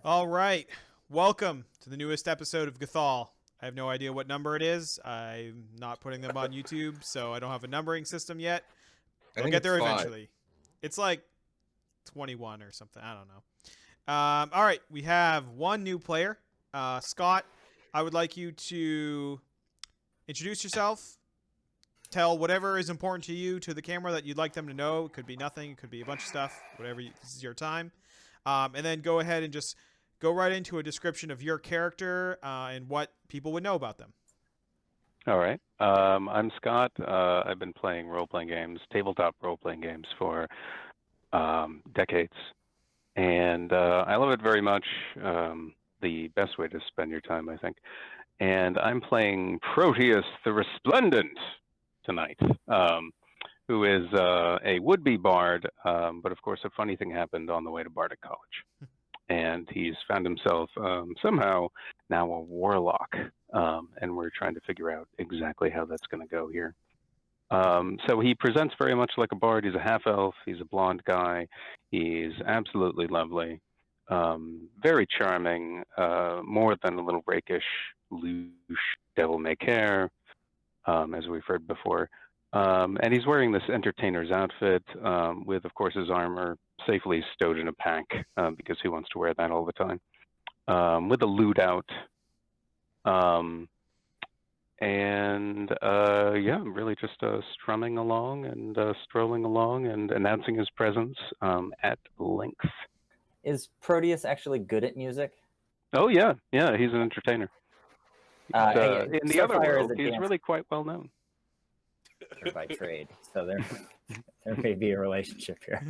All right. Welcome to the newest episode of Gathol. I have no idea what number it is. I'm not putting them on YouTube, so I don't have a numbering system yet. I They'll think get it's there five. eventually. It's like 21 or something. I don't know. All right. We have one new player. Scott, I would like you to introduce yourself. Tell whatever is important to you to the camera that you'd like them to know. It could be nothing. It could be a bunch of stuff. Whatever. This is your time. And then go ahead and just go right into a description of your character and what people would know about them. All right. I'm Scott. I've been playing role-playing games, tabletop role-playing games for decades, and I love it very much. The best way to spend your time, I think. And I'm playing Proteus the Resplendent tonight, who is a would-be bard, but of course, a funny thing happened on the way to Bardic College, and he's found himself somehow now a warlock, and we're trying to figure out exactly how that's going to go here. So he presents very much like a bard. He's a half elf. He's a blonde guy. He's absolutely lovely, very charming, more than a little rakish, louche, devil may care, as we've heard before. And he's wearing this entertainer's outfit with, of course, his armor safely stowed in a pack because he wants to wear that all the time, with a lute out. Um, and yeah, really just strumming along and strolling along and announcing his presence at length. Is Proteus actually good at music? Oh yeah, yeah, he's an entertainer. In the other Starfire is world, a he's dancer really quite well known. by trade, so there may be a relationship here.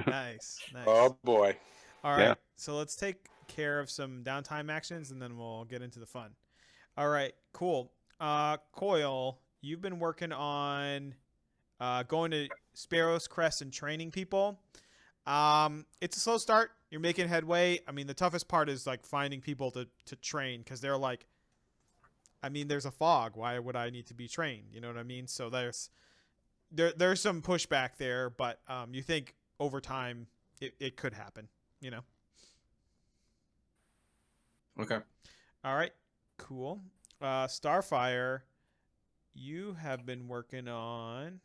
Nice. Oh boy. All right. Yeah. So let's take care of some downtime actions and then we'll get into the fun. All right. Cool. Coil, you've been working on going to Sparrow's Crest and training people. It's a slow start. You're making headway. I mean, the toughest part is like finding people to train because they're like, I mean, there's a fog. Why would I need to be trained? You know what I mean? So there's some pushback there, but you think over time it could happen. You know. Okay. All right. Cool. Starfire, you have been working on.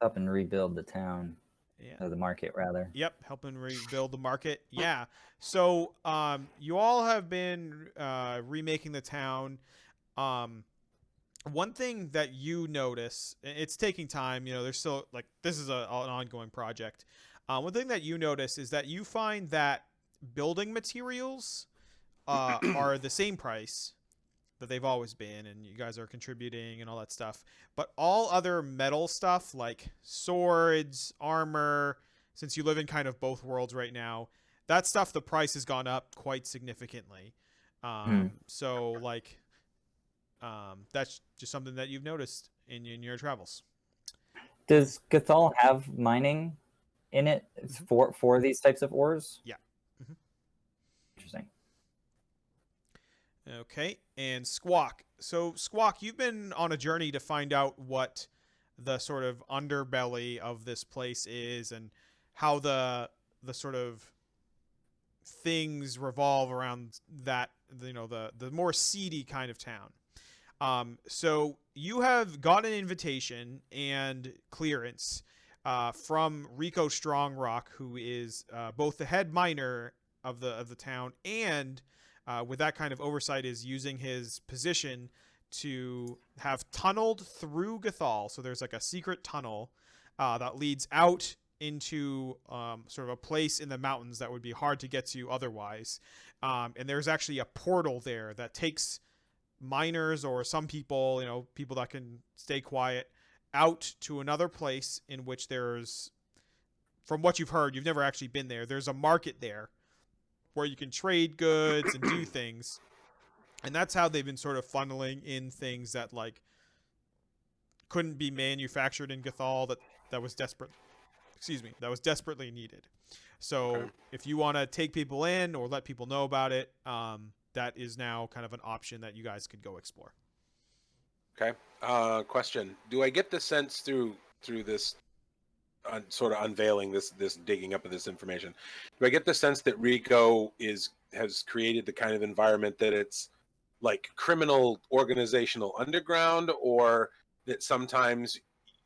Up and rebuild the town, Yeah. or the market rather. Yep, helping rebuild the market. Yeah. So, you all have been remaking the town. One thing that you notice, it's taking time. You know, there's still like this is an ongoing project. One thing that you notice is that you find that building materials are the same price that they've always been, and you guys are contributing and all that stuff. But all other metal stuff like swords, armor, since you live in kind of both worlds right now, that stuff the price has gone up quite significantly. So like, that's just something that you've noticed in your travels. Does Gathol have mining in it for these types of ores? Yeah. Mhm. Interesting. Okay, and Squawk. So Squawk, you've been on a journey to find out what the sort of underbelly of this place is and how the sort of things revolve around that, you know, the more seedy kind of town. So you have got an invitation and clearance from Rico Strongrock, who is both the head miner of the town and with that kind of oversight is using his position to have tunneled through Gathol. So there's like a secret tunnel that leads out into sort of a place in the mountains that would be hard to get to otherwise. And there's actually a portal there that takes miners or some people, you know, people that can stay quiet, out to another place in which there's, from what you've heard, you've never actually been there, there's a market there where you can trade goods and do things. And that's how they've been sort of funneling in things that like couldn't be manufactured in Gathol that was desperately needed. So Okay. if you want to take people in or let people know about it, that is now kind of an option that you guys could go explore. Okay. Question: do I get the sense through this sort of unveiling this digging up of this information, do I get the sense that Rico has created the kind of environment that it's like criminal organizational underground, or that sometimes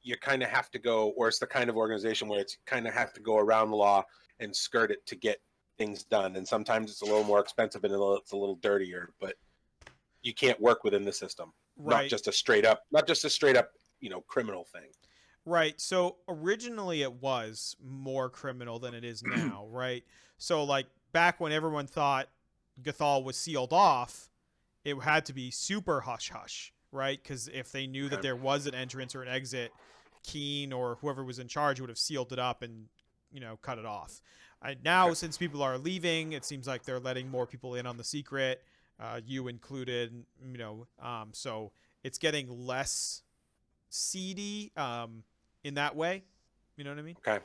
you kind of have to go, or it's the kind of organization where it's kind of have to go around the law and skirt it to get things done, and sometimes it's a little more expensive and it's a little dirtier, but you can't work within the system. Right. Not just a straight up, criminal thing. Right. So originally it was more criminal than it is now, right? So like back when everyone thought Gathol was sealed off, it had to be super hush hush, right? Because if they knew that there was an entrance or an exit, Keen or whoever was in charge would have sealed it up and, cut it off. Now, since people are leaving, it seems like they're letting more people in on the secret, you included, so it's getting less seedy in that way. You know what I mean? Okay.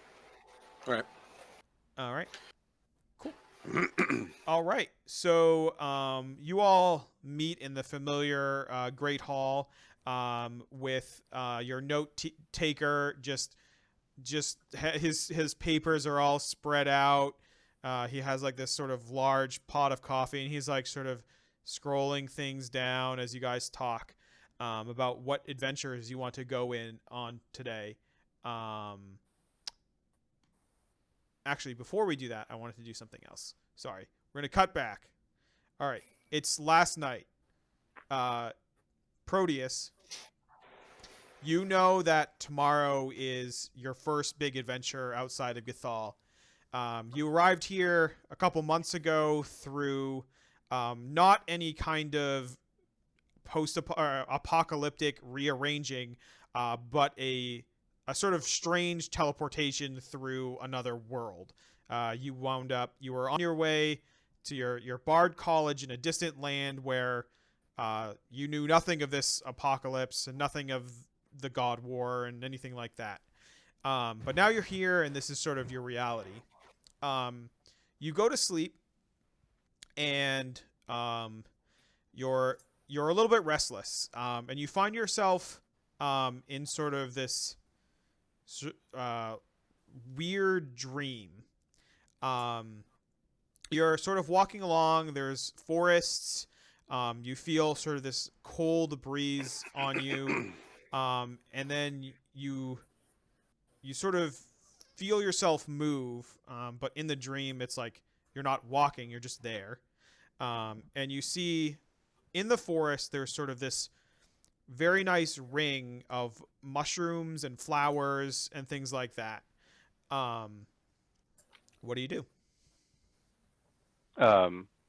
All right. Cool. All right. So you all meet in the familiar Great Hall with your note taker. Just his papers are all spread out. He has like this sort of large pot of coffee, and he's like sort of scrolling things down as you guys talk about what adventures you want to go in on today. Actually, before we do that, I wanted to do something else. Sorry. We're going to cut back. All right. It's last night. Proteus, you know that tomorrow is your first big adventure outside of Gathol. You arrived here a couple months ago through not any kind of post-apocalyptic rearranging, but a sort of strange teleportation through another world. You were on your way to your Bard College in a distant land where you knew nothing of this apocalypse and nothing of the God War and anything like that. But now you're here, and this is sort of your reality. You go to sleep, and you're a little bit restless, and you find yourself in sort of this weird dream. You're sort of walking along. There's forests. You feel sort of this cold breeze on you, and then you sort of feel yourself move, but in the dream, it's like you're not walking, you're just there. And you see in the forest, there's sort of this very nice ring of mushrooms and flowers and things like that. What do you do?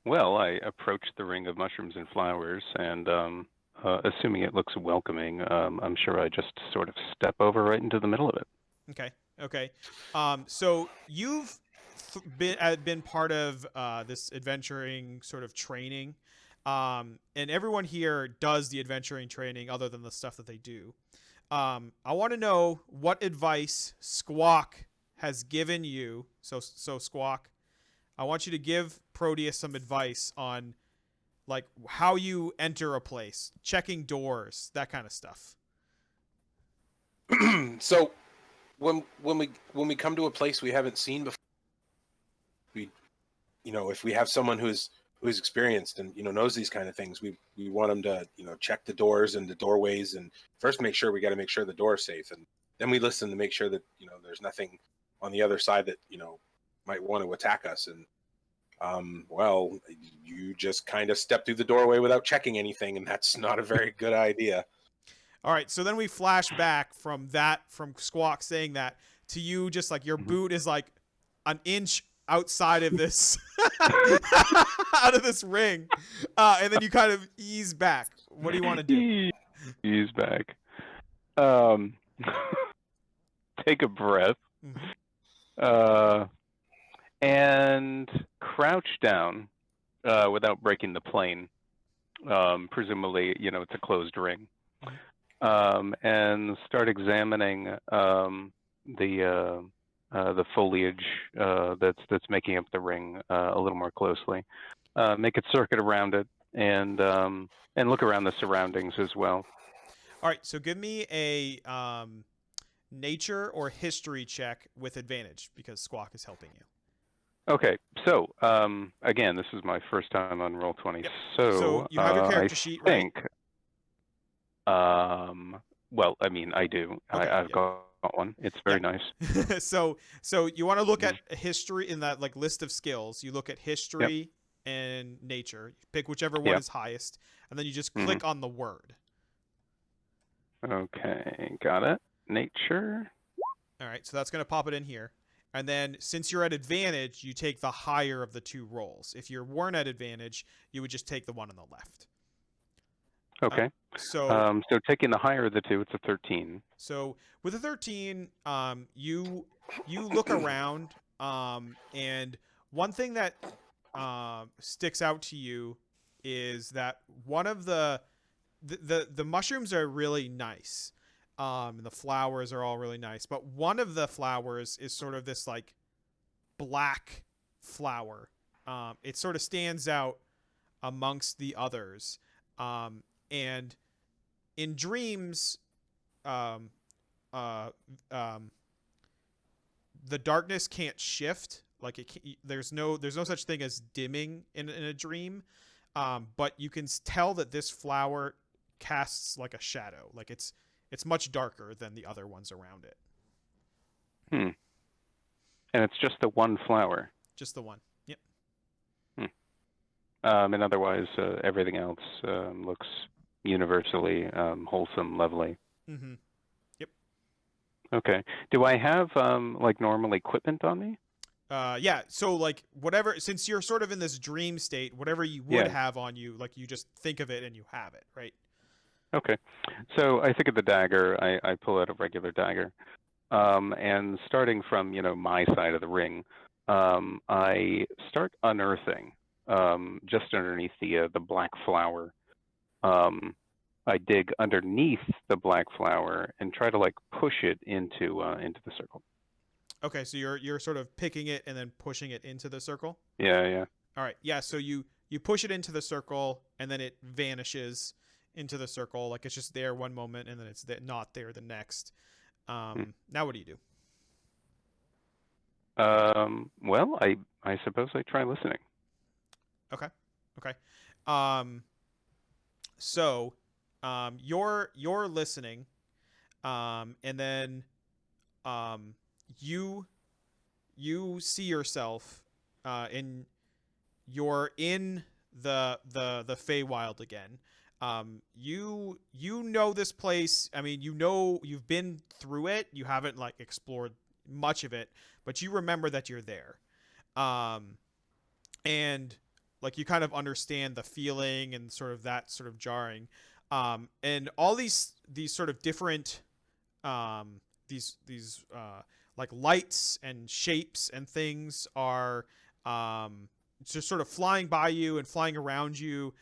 Well, I approach the ring of mushrooms and flowers, and assuming it looks welcoming, I'm sure I just sort of step over right into the middle of it. Okay. So you've been part of this adventuring sort of training, and everyone here does the adventuring training other than the stuff that they do. I want to know what advice Squawk has given you. So Squawk, I want you to give Proteus some advice on like how you enter a place, checking doors, that kind of stuff. So when we come to a place we haven't seen before, if we have someone who's experienced and knows these kind of things, we want them to check the doors and the doorways, and first we got to make sure the door is safe, and then we listen to make sure that there's nothing on the other side that might want to attack us. And well, you just kind of step through the doorway without checking anything, and that's not a very good idea. All right, so then we flash back from Squawk saying that to you, just like your boot is like an inch outside of this out of this ring, and then you kind of ease back. What do you want to do? Ease back. Take a breath. And crouch down without breaking the plane. Presumably, it's a closed ring. And start examining the foliage that's making up the ring a little more closely. Make a circuit around it, and look around the surroundings as well. All right, so give me nature or history check with advantage because Squawk is helping you. Okay, so again, this is my first time on Roll20, Yep. so So you have your character I sheet, right? think, well, I mean, I do. Okay, I've yeah. got one. It's very nice. So you want to look at history in that like list of skills. You look at history and nature. You pick whichever one is highest, and then you just click on the word. Okay, got it. Nature. All right, so that's going to pop it in here. And then since you're at advantage, you take the higher of the two rolls. If you weren't at advantage, you would just take the one on the left. Okay. So taking the higher of the two, it's a 13. So with a 13, you look around, and one thing that sticks out to you is that one of the mushrooms are really nice. The flowers are all really nice, but one of the flowers is sort of this like black flower. It sort of stands out amongst the others, and in dreams, the darkness can't shift. Like there's no such thing as dimming in a dream, but you can tell that this flower casts like a shadow. Like it's much darker than the other ones around it. And it's just the one flower. Just the one. Yep. And otherwise, everything else looks universally wholesome, lovely. Mm-hmm. Yep. Okay. Do I have like normal equipment on me? Yeah. So like whatever, since you're sort of in this dream state, whatever you would have on you, like you just think of it and you have it, right? Okay. So I think of the dagger. I pull out a regular dagger, and starting from my side of the ring, I start unearthing just underneath the black flower. I dig underneath the black flower and try to like push it into the circle. Okay, so you're sort of picking it and then pushing it into the circle? Yeah. All right. Yeah, so you push it into the circle and then it vanishes into the circle, like it's just there one moment and then it's not there the next. Now what do you do? Well, I suppose I try listening. Okay. So you're listening, and then you see yourself you're in the Feywild again. You know this place. I mean, you've been through it. You haven't like explored much of it, but you remember that you're there. And like you kind of understand the feeling and sort of that sort of jarring. And all these sort of different these like lights and shapes and things are just sort of flying by you and flying around you.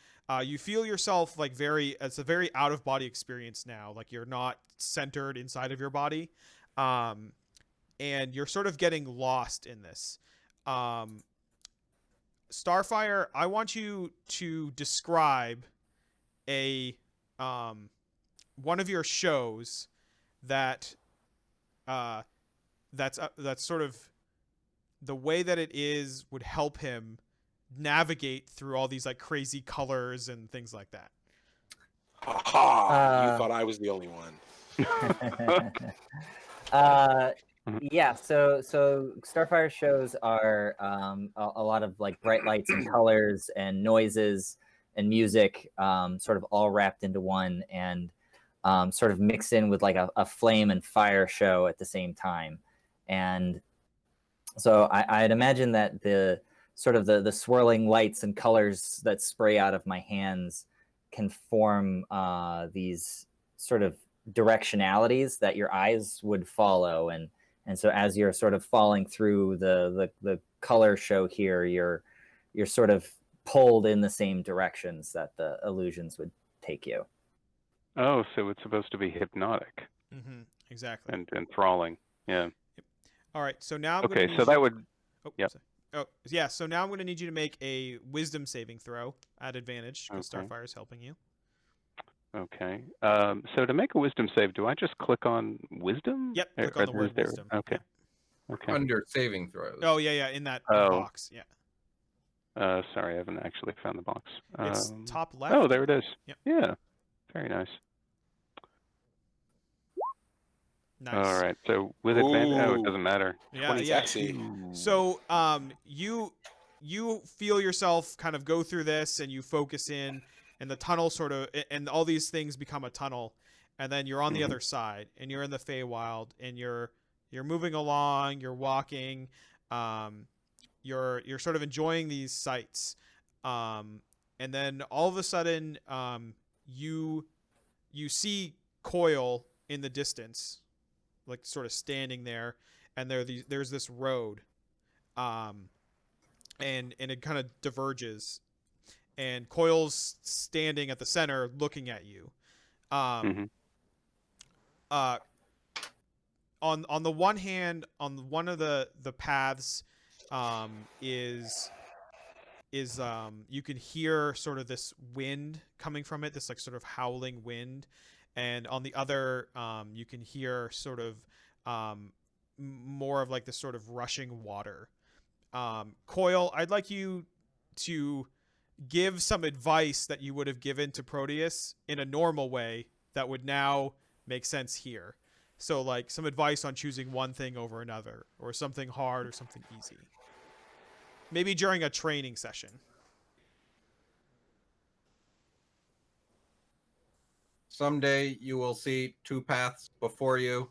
You feel yourself like it's a very out of body experience now. Like you're not centered inside of your body. And you're sort of getting lost in this. Starfire, I want you to describe one of your shows that's sort of the way that it is would help him navigate through all these like crazy colors and things like that. Ha! You thought I was the only one. Yeah, so Starfire shows are a lot of like bright lights and colors and noises and music, sort of all wrapped into one, and sort of mixed in with like a flame and fire show at the same time. And so I'd imagine that the sort of the swirling lights and colors that spray out of my hands can form these sort of directionalities that your eyes would follow, and so as you're sort of falling through the color show here, you're sort of pulled in the same directions that the illusions would take you. Oh, so it's supposed to be hypnotic. Mm-hmm. Exactly. And enthralling. Yeah. Yep. All right. So now that would. Oh, yep. Sorry. Oh, yeah. So now I'm going to need you to make a wisdom saving throw at advantage because Starfire is helping you. Okay. So to make a wisdom save, do I just click on wisdom? Yep, click Or on the word is there- wisdom. Okay. Yep. Okay. Under saving throws. Oh yeah, in that Oh. box. Yeah, Sorry, I haven't actually found the box. it's top left. Oh, there it is. Yep. Yeah. Very nice. Nice. All right. So with advantage, it Ooh. doesn't matter. Yeah, 20 yeah. sexy. So you feel yourself kind of go through this, and you focus in, and the tunnel sort of, and all these things become a tunnel, and then you're on the other side, and you're in the Feywild, and you're moving along, you're walking, you're sort of enjoying these sights, and then all of a sudden, you see Coil in the distance, like sort of standing there, and there's this road, and it kind of diverges, and Coil's standing at the center looking at you. On the one hand, on one of the paths, is you can hear sort of this wind coming from it, this like sort of howling wind, and on the other, you can hear sort of more of like this sort of rushing water. Coil, I'd like you to give some advice that you would have given to Proteus in a normal way that would now make sense here. So like some advice on choosing one thing over another, or something hard or something easy. Maybe during a training session. Someday you will see two paths before you.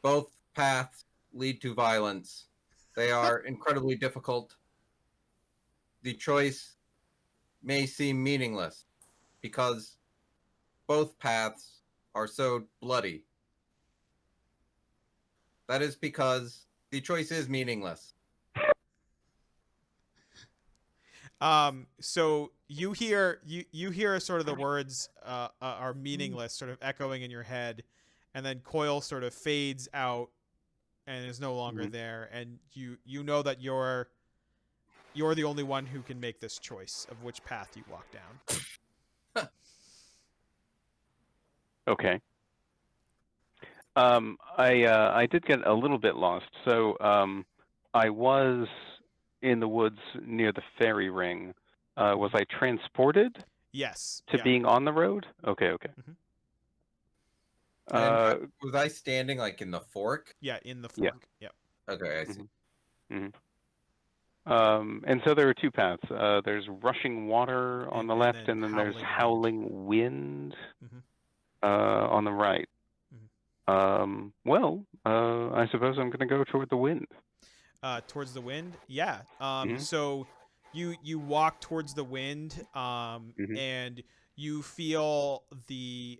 Both paths lead to violence. They are incredibly difficult. The choice may seem meaningless because both paths are so bloody. That is because the choice is meaningless. So you hear sort of the words are meaningless, sort of echoing in your head, and then Coil sort of fades out and is no longer there, and you know that you're the only one who can make this choice of which path you walk down. Okay. I did get a little bit lost. So I was in the woods near the fairy ring. Was I transported Yes. to being on the road? Okay. And was I standing like in the fork? Yeah, in the fork. Yeah. Yep. Okay, I see. And so there are two paths. There's rushing water on the left, and then there's howling wind on the right. Well, I suppose I'm going to go toward the wind. Towards the wind? Yeah. So you walk towards the wind, and you feel the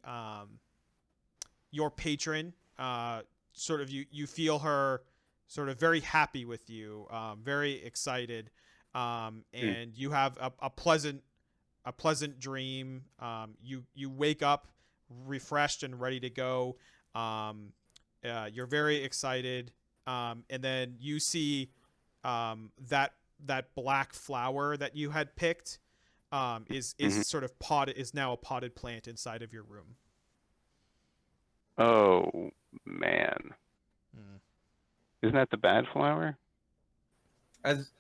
your patron sort of you feel her sort of very happy with you, very excited, and you have a pleasant dream. You wake up refreshed and ready to go. You're very excited, and then you see that black flower that you had picked is sort of is now a potted plant inside of your room. Oh man. Isn't that the bad flower? As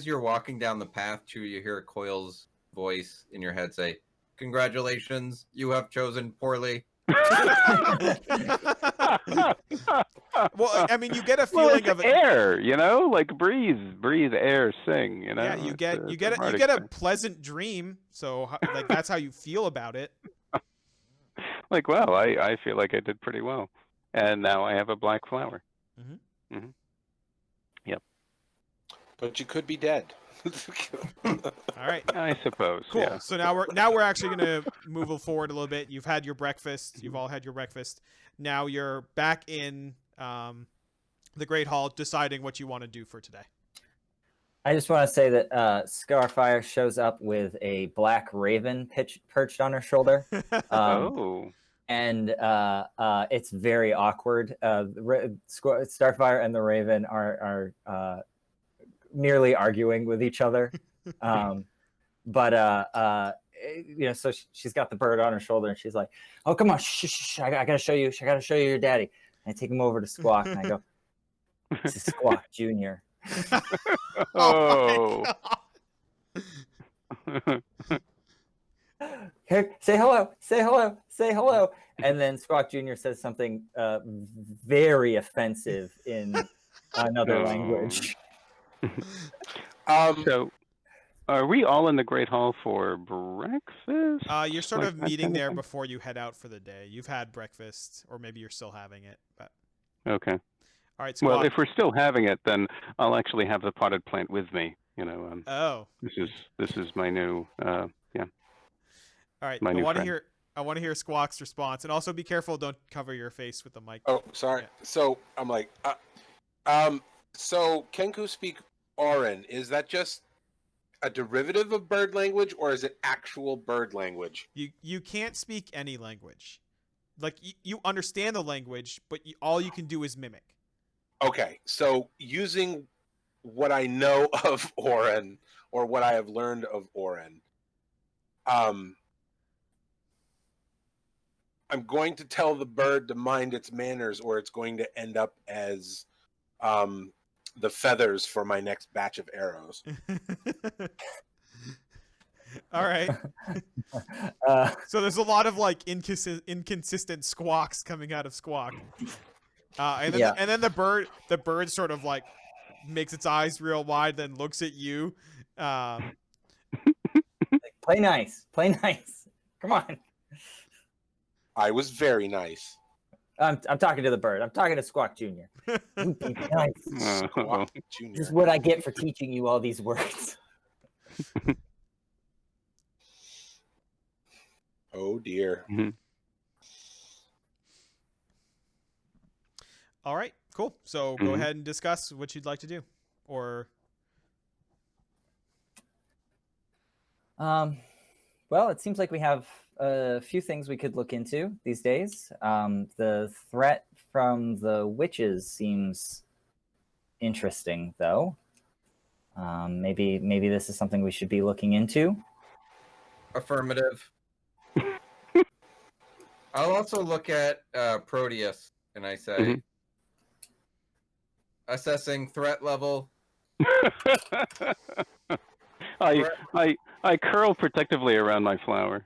you're walking down the path, too, you hear Coil's voice in your head say, "Congratulations, you have chosen poorly." Well, I mean, you get a feeling of air, like breathe, air, sing, Yeah, you get a pleasant dream, so like that's how you feel about it. Like, well, I feel like I did pretty well, and now I have a black flower. Yep. But you could be dead. All right. I suppose. Cool. Yeah. So now we're actually going to move forward a little bit. You've had your breakfast. You've all had your breakfast. Now you're back in the Great Hall, deciding what you want to do for today. I just want to say that Scarfire shows up with a black raven perched on her shoulder. And it's very awkward. Starfire and the Raven are nearly arguing with each other, but so she's got the bird on her shoulder, and she's like, "Oh, come on, shh, I gotta show you. I gotta show you your daddy." And I take him over to Squawk, and I go, "This is Squawk Junior." Oh my God. Here, say hello, say hello, say hello. And then Squawk Jr. says something very offensive in another language. So, are we all in the Great Hall for breakfast? You're sort Like of that meeting kind of there thing? before you head out for the day. You've had breakfast, or maybe you're still having it. But Okay. all right, Well, Squawk. if we're still having it, then I'll actually have the potted plant with me. Oh, This is my new all right. my I new want to friend. hear Squawk's response, and also be careful. Don't cover your face with the mic. Oh, sorry. Yeah. So I'm like, so Kenku speak Orin. Is that just a derivative of bird language, or is it actual bird language? You can't speak any language. Like you understand the language, but all you can do is mimic. Okay, so using what I know of Orin, or what I have learned of Orin, I'm going to tell the bird to mind its manners, or it's going to end up as the feathers for my next batch of arrows. All right. So there's a lot of like inconsistent squawks coming out of Squawk. And then the bird sort of like makes its eyes real wide, then looks at you. Play nice. Play nice. Come on. I was very nice. I'm talking to the bird. I'm talking to Squawk Jr. Be nice. Squawk This Junior. is what I get for teaching you all these words. Oh dear. All right, cool. So go ahead and discuss what you'd like to do, or. Well, it seems like we have a few things we could look into these days. The threat from the witches seems interesting, though. Maybe this is something we should be looking into. Affirmative. I'll also look at Proteus, and I say, assessing threat level. I curl protectively around my flower.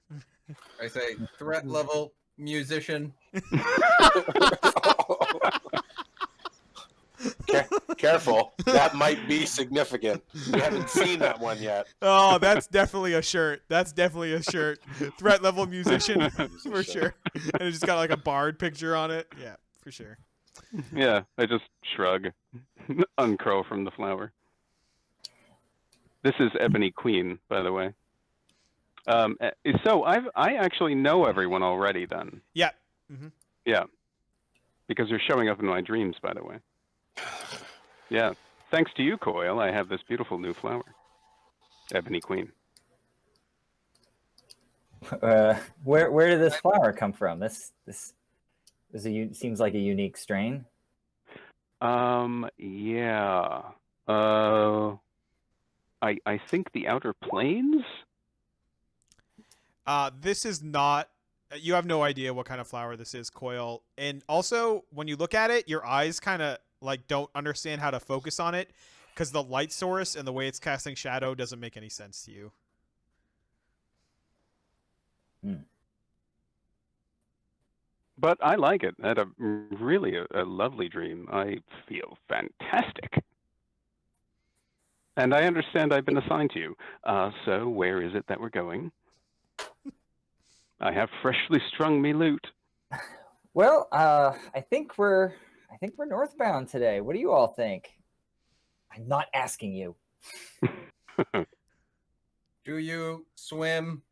I say, threat level, musician. Careful. That might be significant. We haven't seen that one yet. Oh, that's definitely a shirt. That's definitely a shirt. Threat level musician, for sure. And it's just got like a bard picture on it. Yeah, for sure. Yeah, I just shrug, uncurl from the flower. This is Ebony Queen, by the way. So I actually know everyone already then. Yeah. Mm-hmm. Yeah. Because they're showing up in my dreams, by the way. Yeah. Thanks to you, Coil, I have this beautiful new flower. Ebony Queen. Where did this flower come from? This seems like a unique strain. Yeah. I think the Outer Plains? This is not. You have no idea what kind of flower this is, Coil. And also, when you look at it, your eyes kind of like don't understand how to focus on it because the light source and the way it's casting shadow doesn't make any sense to you. But I like it. I had really a lovely dream. I feel fantastic. And I understand I've been assigned to you. So where is it that we're going? I have freshly strung me loot. Well, I think we're northbound today. What do you all think? I'm not asking you. Do you swim?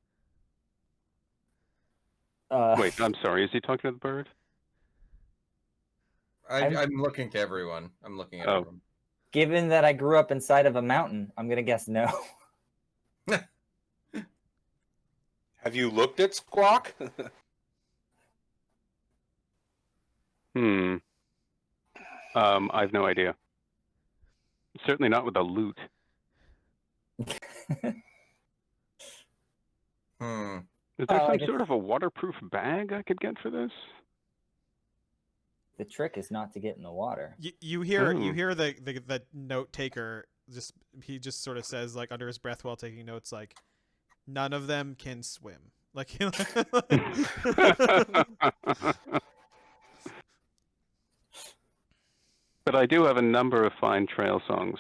Wait, I'm sorry. Is he talking to the bird? I'm looking to everyone. I'm looking at everyone. Given that I grew up inside of a mountain, I'm gonna guess no. Have you looked at Squawk? I've no idea. Certainly not with the loot. Is there Oh, I some guess- sort of a waterproof bag I could get for this? The trick is not to get in the water. You hear Oh. the note taker he just sort of says, like, under his breath while taking notes, like, none of them can swim. Like, But I do have a number of fine trail songs.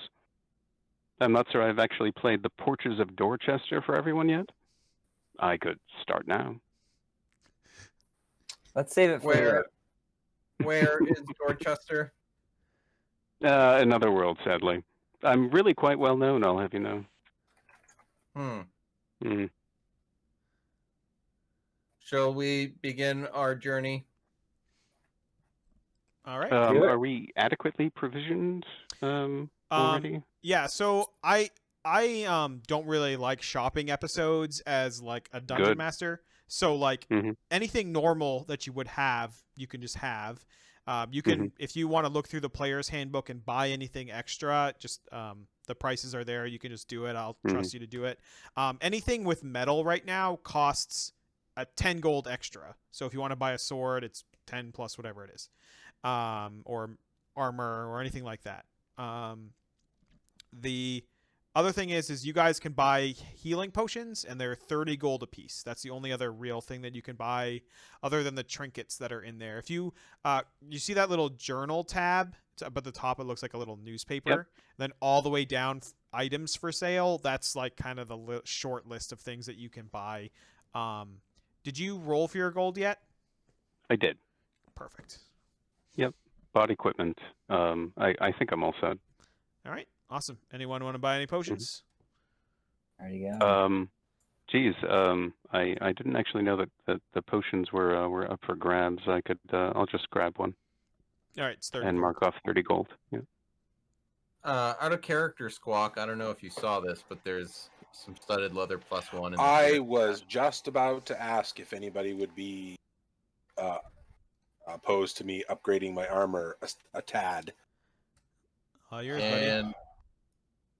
I'm not sure I've actually played The Porches of Dorchester for everyone yet. I could start now. Let's save it for Where is Dorchester? Another world, sadly. I'm really quite well known, I'll have you know. Mm. Shall we begin our journey? all right. Are we adequately provisioned already? Yeah, so I don't really like shopping episodes as like a dungeon Good. master. So like Mhm. anything normal that you would have, you can just have. You can, if you want to look through the player's handbook and buy anything extra, just the prices are there. You can just do it. I'll trust you to do it. Anything with metal right now costs 10 gold extra. So if you want to buy a sword, it's 10 plus whatever it is, or armor or anything like that. The other thing is you guys can buy healing potions, and they're 30 gold a piece. That's the only other real thing that you can buy other than the trinkets that are in there. If you you see that little journal tab, up at the top it looks like a little newspaper. Yep. Then all the way down, items for sale, that's like kind of the short list of things that you can buy. Did you roll for your gold yet? I did. Perfect. Body equipment. I think I'm all set. All right. Awesome. Anyone want to buy any potions? There you go. I didn't actually know that the potions were up for grabs. I'll just grab one All right. It's 30 and gold. mark off 30 gold. Yeah. Out of character, Squawk. I don't know if you saw this, but there's some studded leather +1. In the I character was pack. just about to ask if anybody would be opposed to me upgrading my armor a tad. All yours, buddy. And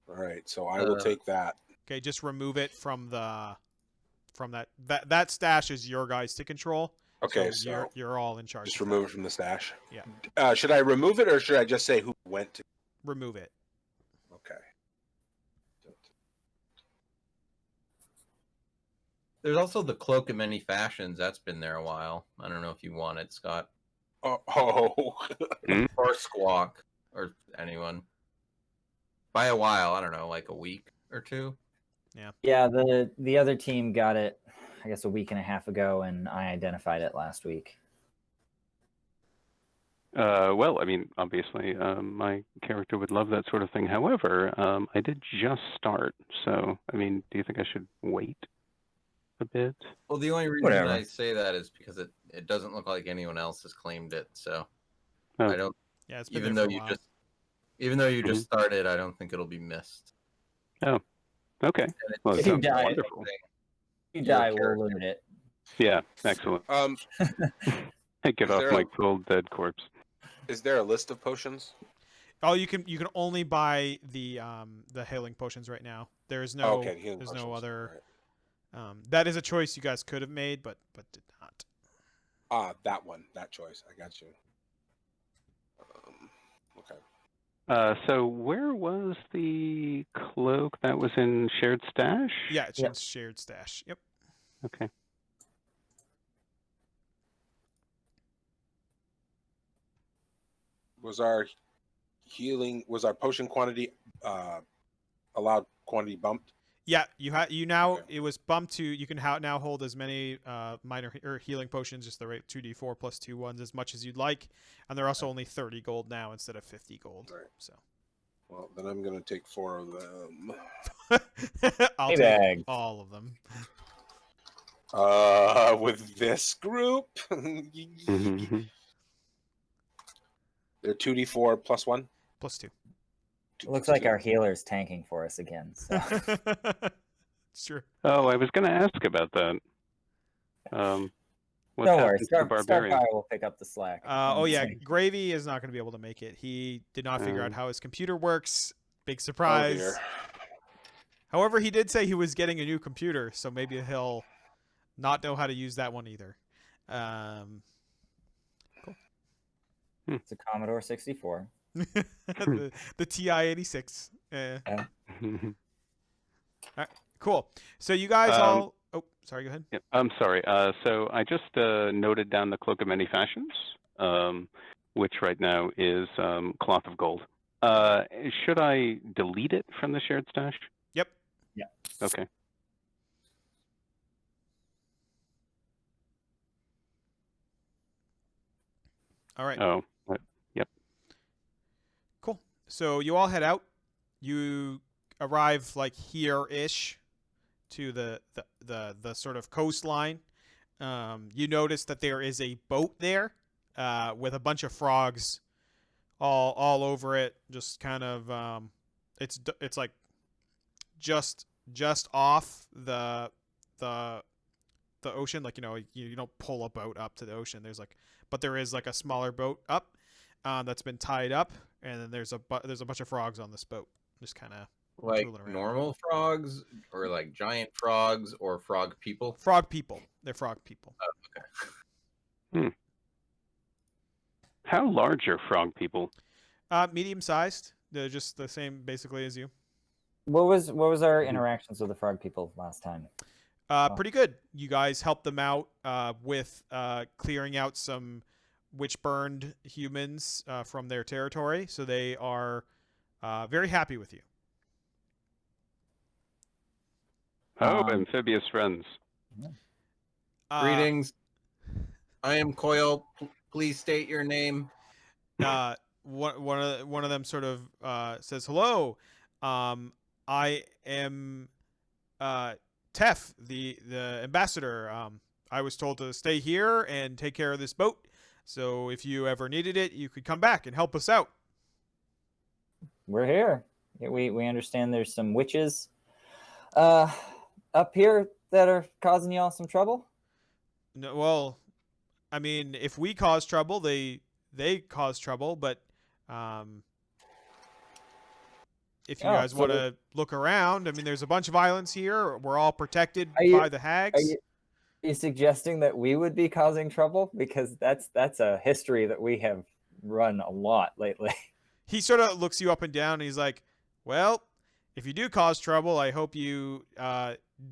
All right, so I will take that. Okay, just remove it from that stash is your guys to control. Okay, so so you're all in charge. just of remove that. it from the stash. Yeah. Should I remove it or should I just say who went to? Remove it. Okay. there's also the cloak of many fashions. That's been there a while. I don't know if you want it, Scott, Oh, or Squawk, or anyone. By a while, I don't know, like a week or two. Yeah, the other team got it, I guess, a week and a half ago, and I identified it last week. Well, I mean, obviously, my character would love that sort of thing. However, I did just start, so I mean, do you think I should wait a bit? Well, the only reason Whatever. I say that is because it doesn't look like anyone else has claimed it. So Oh. I don't. Yeah, it's been Even there though for a you while. even though you just started, I don't think it'll be missed. Okay. And it Well, it If you sounds die- wonderful. If you Your die, we'll character. loot it. Yeah, excellent. I get Is off there my a- cold dead corpse. is there a list of potions? Oh, you can only buy the healing potions right now. There is no Okay, healing there's potions. no other. All That is a choice you guys could have made, but did not. right. That one, that choice. I got you. Okay. So where was the cloak that was in shared stash? Yeah, it's Yep. in shared stash. Yep. Okay. Was our potion quantity allowed quantity bumped? Yeah, you now Okay. it was bumped to you can now hold as many minor or healing potions, just the rate 2d4 plus 2 ones, as much as you'd like, and they're also only 30 gold now instead of 50 gold. Right. So Well, then I'm gonna take 4 of them. I'll Hey, take bag. all of them. With this group, Mhm. they're 2d4 plus 1. Plus 2. It looks like our healer's tanking for us again. So. Sure. Oh, I was going to ask about that. What's Don't worry, happened to the barbarian? Starfire will pick up the slack. Oh yeah, Gravy is not going to be able to make it. He did not figure out how his computer works. Big Oh surprise. dear. However, he did say he was getting a new computer, so maybe he'll not know how to use that one either. It's a Commodore 64. the TI-86. Yeah. Cool. So you guys all. Oh, sorry. Go ahead. Yeah, I'm sorry. So I just noted down the Cloak of Many Fashions, which right now is Cloth of Gold. Should I delete it from the shared stash? Yep. Yeah. Okay. All right. Oh, Cool. So you all head out. You arrive like here-ish to the sort of coastline. You notice that there is a boat there with a bunch of frogs all over it. Just kind of it's like just off the ocean. Like you don't pull a boat up to the ocean. But there is like a smaller boat up that's been tied up, and then there's a bunch of frogs on this boat, just kind of Like tooling around. normal frogs, or like giant frogs, or frog people? Frog people. They're frog people. how large are frog people? Medium sized. They're just the same basically as you. What was our interactions with the frog people last time? Pretty good. You guys helped them out with clearing out some witch-burned humans from their territory, so they are very happy with you. Oh, amphibious friends. Greetings. I am Coil. Please state your name. One of them sort of says, "Hello, I am Tef, the ambassador. I was told to stay here and take care of this boat. So if you ever needed it, you could come back and help us out." We're here. We understand there's some witches up here that are causing y'all some trouble. No, well, I mean, if we cause trouble, they cause trouble. But if you guys want to look around, I mean, there's a bunch of islands here. We're all protected by the hags. Are you suggesting that we would be causing trouble? Because that's a history that we have run a lot lately. He sort of looks you up and down, and he's like, "Well, if you do cause trouble, I hope you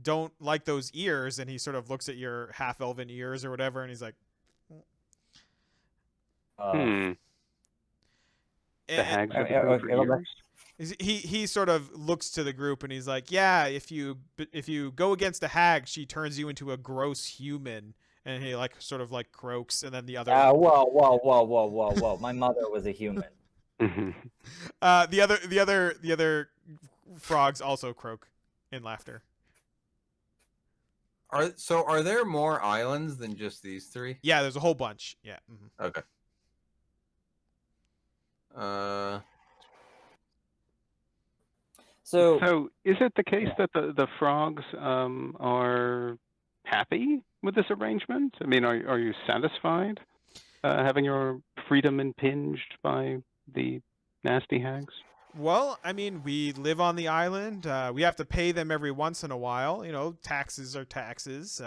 don't like those ears." And he sort of looks at your half-elven ears or whatever, and he's like, The hags are okay, he sort of looks to the group and he's like, "Yeah, if you go against a hag, she turns you into a gross human." And he like sort of like croaks, and then the other whoa. My mother was a human. the other frogs also croak in laughter. Are there more islands than just these three? Yeah, there's a whole bunch. Yeah. Mm-hmm. Okay. So is it the case that the frogs are happy with this arrangement? I mean, are you satisfied having your freedom impinged by the nasty hags? Well, I mean, we live on the island. We have to pay them every once in a while. Taxes are taxes.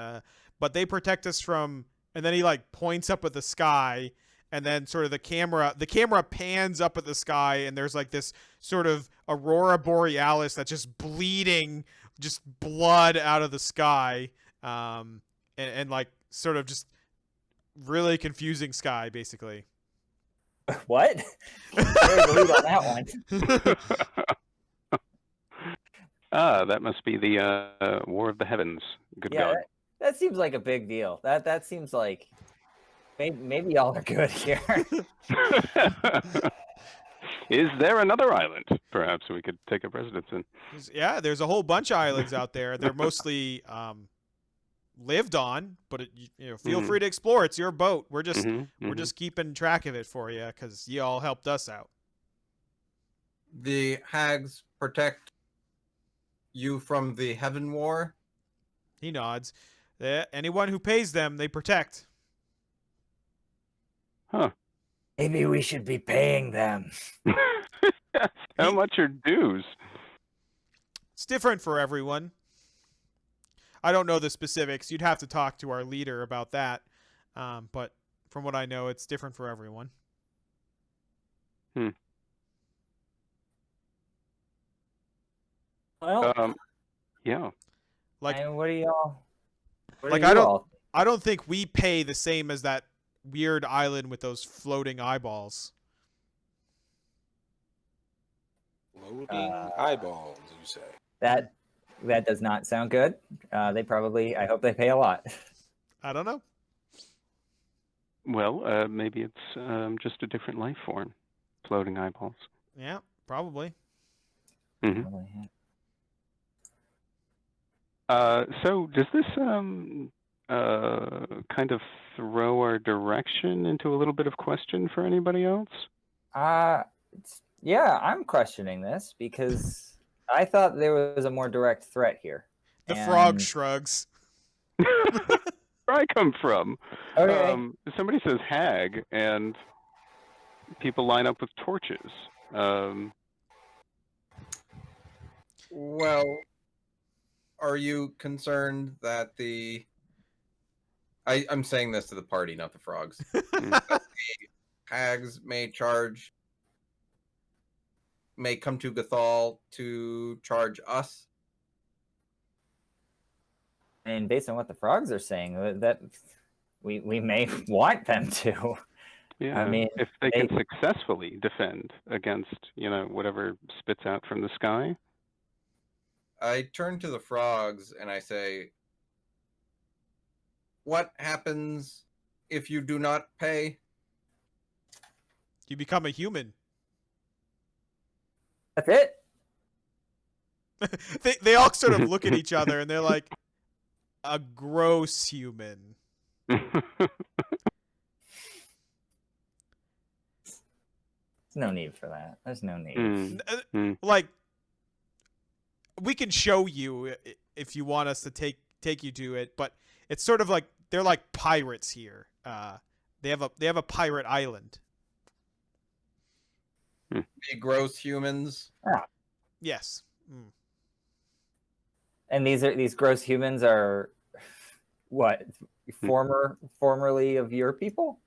But they protect us from. And then he like points up at the sky, and then sort of the camera pans up at the sky, and there's like this sort of aurora borealis that's just bleeding, just blood out of the sky, and like sort of just really confusing sky, basically. What? There's a lead on that one. That must be the War of the Heavens. Good God. That seems like a big deal. That seems like maybe y'all are good here. Is there another island? Perhaps we could take up residence in. Yeah, there's a whole bunch of islands out there. They're mostly lived on, but feel free to explore. It's your boat. We're just keeping track of it for you because you all helped us out. The hags protect you from the Heaven War? He nods. Anyone who pays them, they protect. Huh. Maybe we should be paying them. How much are dues? It's different for everyone. I don't know the specifics. You'd have to talk to our leader about that. But from what I know, it's different for everyone. Well, Yeah. Like, and what do y'all? What like do you all? I don't think we pay the same as that weird island with those floating eyeballs. Floating eyeballs, you say? That does not sound good. They probably. I hope they pay a lot. I don't know. Well, maybe it's just a different life form. Floating eyeballs. Yeah, probably. Hmm. Probably, yeah. So does this kind of throw our direction into a little bit of question for anybody else? Yeah, I'm questioning this because I thought there was a more direct threat here. The frog And- shrugs. Where I come from. Okay. Somebody says hag, and people line up with torches. Well, are you concerned that I'm saying this to the party, not the frogs. That the hags may come to Gathol to charge us? And based on what the frogs are saying, that we may want them to. Yeah, I mean, if they can successfully defend against, whatever spits out from the sky. I turn to the frogs and I say, what happens if you do not pay? You become a human. That's it. They all sort of look at each other and they're like, a gross human. There's no need for that. There's no need. Like, we can show you if you want us to take you to it, but it's sort of like they're like pirates here. They have a pirate island. The gross humans. Yes. Mm. And these gross humans are what? Formerly of your people?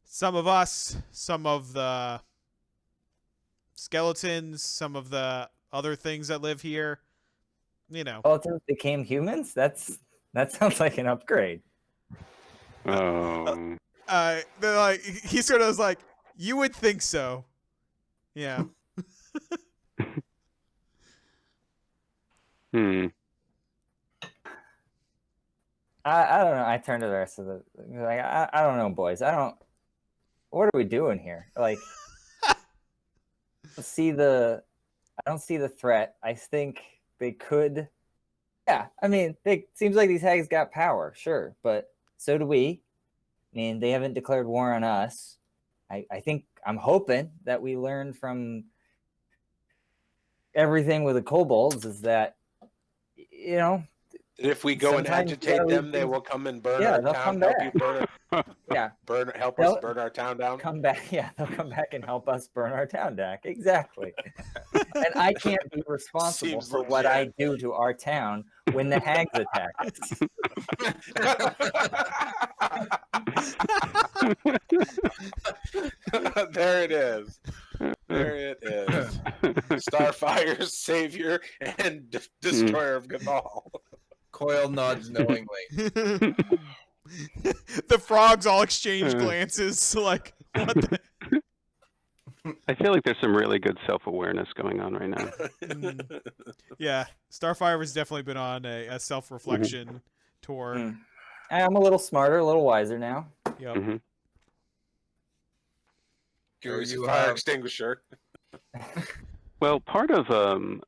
Some of us, some of the skeletons, some of the other things that live here. Skeletons became humans? That sounds like an upgrade. Oh. They're like, he sort of was like, you would think so. Yeah. I don't know. I turned to the rest of the like. I don't know, boys. What are we doing here? Like, I don't see the threat. I think they could. Yeah, I mean, seems like these hags got power, sure, but so do we. I mean, they haven't declared war on us. I think I'm hoping that we learn from everything with the kobolds is that, If we go and sometimes agitate them, they will come and burn our they'll town. come Help back. you burn it. Yeah. Help us burn our town down. Come back. Yeah, they'll come back and help us burn our town down. Exactly. And I can't be responsible Seems for what I legit. do to our town when the hags attack us. There it is. There it is. Starfire's savior and destroyer of Gathol. Coil nods knowingly. The frogs all exchange glances like, what the? I feel like there's some really good self-awareness going on right now. Yeah, Starfire has definitely been on a self-reflection tour. I'm a little smarter, a little wiser now. Yep. Mm-hmm. Carries a fire extinguisher. Well, part of the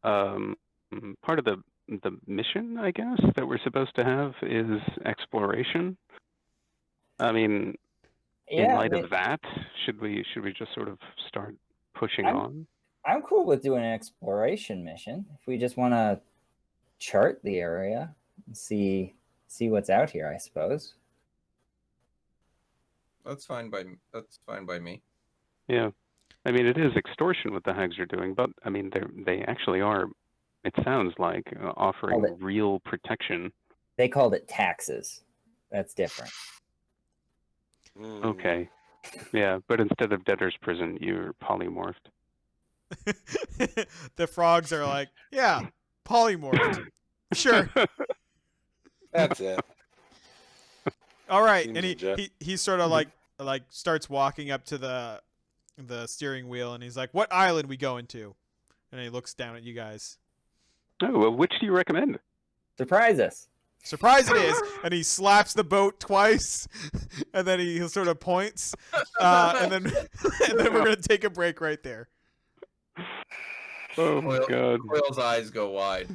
mission, I guess, that we're supposed to have is exploration. I mean, in light of that, should we just sort of start pushing on? I'm cool with doing an exploration mission if we just want to chart the area and see what's out here, I suppose. That's fine by me. Yeah, I mean, it is extortion what the hags are doing, but I mean, they actually are. It sounds like offering real protection. They called it taxes. That's different. Mm. Okay. Yeah, but instead of debtor's prison, you're polymorphed. The frogs are like, yeah, polymorphed. Sure. That's it. All right. Seems And legit. he sort of like starts walking up to the steering wheel, and he's like, "What island we going to?" And he looks down at you guys. Oh, well, which do you recommend? Surprise us. Surprise it is, and he slaps the boat twice, and then he sort of points, and then we're gonna take a break right there. Oh my God. Quill's eyes go wide.